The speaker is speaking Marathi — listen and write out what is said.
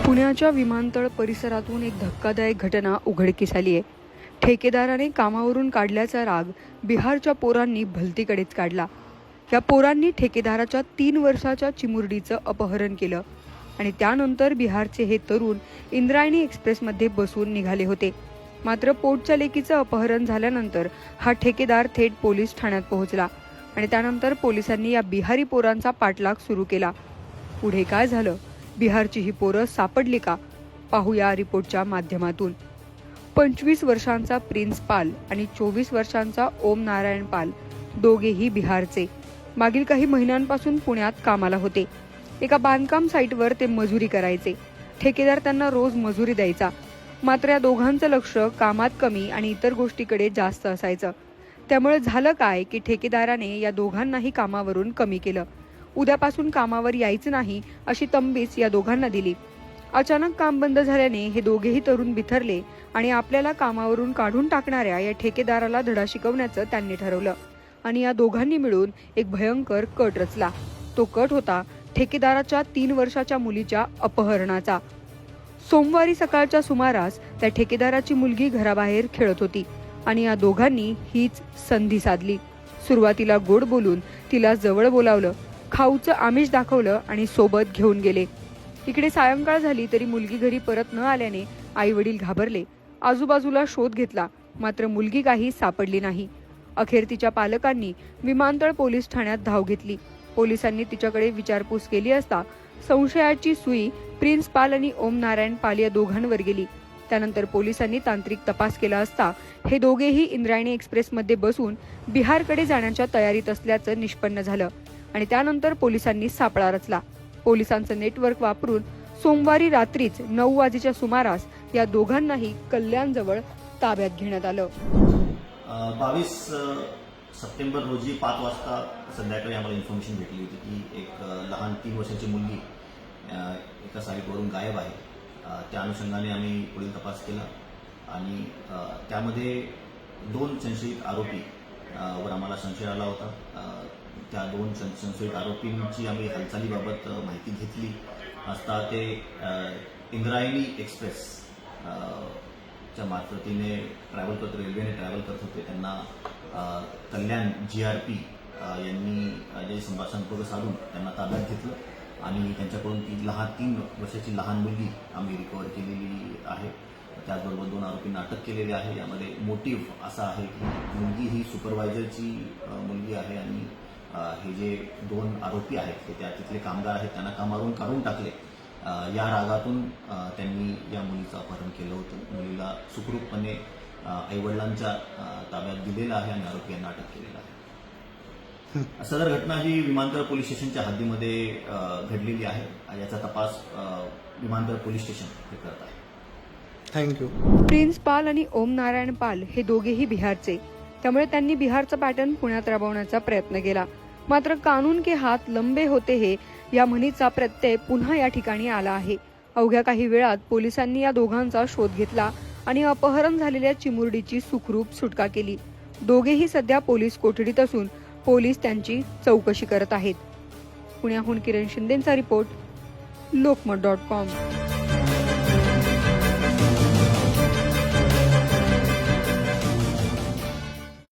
पुण्याच्या विमानतळ परिसरातून एक धक्कादायक घटना उघडकीस आली आहे. ठेकेदाराने कामावरून काढल्याचा राग बिहारच्या पोरांनी भलतीकडेच काढला. या पोरांनी ठेकेदाराच्या 3 वर्षाच्या चिमुरडीचं अपहरण केलं आणि त्यानंतर बिहारचे हे तरुण इंद्रायणी एक्सप्रेसमध्ये बसून निघाले होते. मात्र पोटच्या लेकीचं अपहरण झाल्यानंतर हा ठेकेदार थेट पोलीस ठाण्यात पोहोचला आणि त्यानंतर पोलिसांनी या बिहारी पोरांचा पाठलाग सुरू केला. पुढे काय झालं? बिहारची ही पोरं सापडली का? पाहूया रिपोर्टच्या माध्यमातून. 25 वर्षांचा प्रिन्स पाल आणि 24 वर्षांचा ओम नारायण पाल दोघेही बिहारचे. मागील काही महिन्यांपासून पुण्यात कामाला होते. एका बांधकाम साईटवर ते मजुरी करायचे. ठेकेदार त्यांना रोज मजुरी द्यायचा. मात्र या दोघांचं लक्ष कामात कमी आणि इतर गोष्टीकडे जास्त असायचं. त्यामुळे झालं काय की ठेकेदाराने या दोघांनाही कामावरून कमी केलं. उद्यापासून कामावर यायचं नाही अशी तंबीच या दोघांना दिली. अचानक काम बंद झाल्याने हे दोघेही तरुण बिथरले आणि आपल्याला कामावरून काढून टाकणाऱ्या या ठेकेदाराला धडा शिकवण्याचं त्यांनी ठरवलं आणि या दोघांनी मिळून एक भयंकर कट रचला. तो कट होता ठेकेदाराच्या 3 वर्षाच्या मुलीच्या अपहरणाचा. सोमवारी सकाळच्या सुमारास त्या ठेकेदाराची मुलगी घराबाहेर खेळत होती आणि या दोघांनी हीच संधी साधली. सुरुवातीला गोड बोलून तिला जवळ बोलावलं, खाऊचं आमिष दाखवलं आणि सोबत घेऊन गेले. इकडे सायंकाळ झाली तरी मुलगी घरी परत न आल्याने आई वडील घाबरले. आजूबाजूला शोध घेतला, मात्र मुलगी काही सापडली नाही. अखेर तिच्या पालकांनी विमानतळ पोलीस ठाण्यात धाव घेतली. पोलिसांनी तिच्याकडे विचारपूस केली असता संशयाची सुई प्रिन्स पाल आणि ओम नारायण पाल या दोघांवर गेली. त्यानंतर पोलिसांनी तांत्रिक तपास केला असता हे दोघेही इंद्रायणी एक्सप्रेसमध्ये बसून बिहारकडे जाण्याच्या तयारीत असल्याचं निष्पन्न झालं आणि त्यानंतर पोलिसांनी सापळा रचला. पोलिसांचं नेटवर्क वापरून सोमवारी रात्रीच 9 वाजेच्या सुमारास या दोघांनाही कल्याणजवळ ताब्यात घेण्यात आलं. 22 सप्टेंबर रोजी 5 वाजता संध्याकाळी आम्हाला इन्फॉर्मेशन भेटली होती की एक लहान 3 वर्षाची मुलगी एका साईटवरून गायब आहे. त्या अनुषंगाने आम्ही पुढील तपास केला आणि त्यामध्ये 2 संशयित आरोपी वर आम्हाला संशय आला होता. त्या 2 संशयित आरोपींची आम्ही हालचालीबाबत माहिती घेतली असता ते इंद्रायणी एक्सप्रेस च्या मार्फतीने रेल्वेने ट्रॅव्हल करत होते. त्यांना कल्याण GRP यांनी जे संभाषण साधून त्यांना ताब्यात घेतलं आणि त्यांच्याकडून 3 वर्षाची लहान मुलगी आम्ही रिकव्हर केलेली आहे. त्याचबरोबर 2 आरोपींना अटक केलेली आहे. यामध्ये मोटिव्ह असा आहे की मुलगी ही सुपरवायझरची मुलगी आहे आणि हे जे 2 आरोपी आहेत ते तिथले कामगार आहेत, त्यांना कामावरून काढून टाकले. या रागातून त्यांनी या मुलीचं अपहरण केलं होतं. मुलीला सुखरूपपणे आईवडिलांच्या ताब्यात दिलेलं आहे आणि आरोपी यांना अटक केलेलं आहे. सदर घटना ही विमानतळ पोलीस स्टेशनच्या हद्दीमध्ये घडलेली आहे. याचा तपास विमानतळ पोलीस स्टेशन हे करत आहे. थँक्यू. प्रिन्स पाल आणि ओम नारायण पाल हे दोघेही बिहारचे. त्यामुळे त्यांनी बिहारचा पॅटर्न पुण्यात राबवण्याचा प्रयत्न केला. मात्र कानून के हात लंबे होते हे या म्हणीचा प्रत्यय पुन्हा या ठिकाणी आला आहे. अवघ्या काही वेळात पोलिसांनी या दोघांचा शोध घेतला आणि अपहरण झालेल्या चिमुरडीची सुखरूप सुटका केली. दोघेही सध्या पोलीस कोठडीत असून पोलीस त्यांची चौकशी करत आहेत. पुण्याहून किरण शिंदेचा रिपोर्ट, लोकमत.com.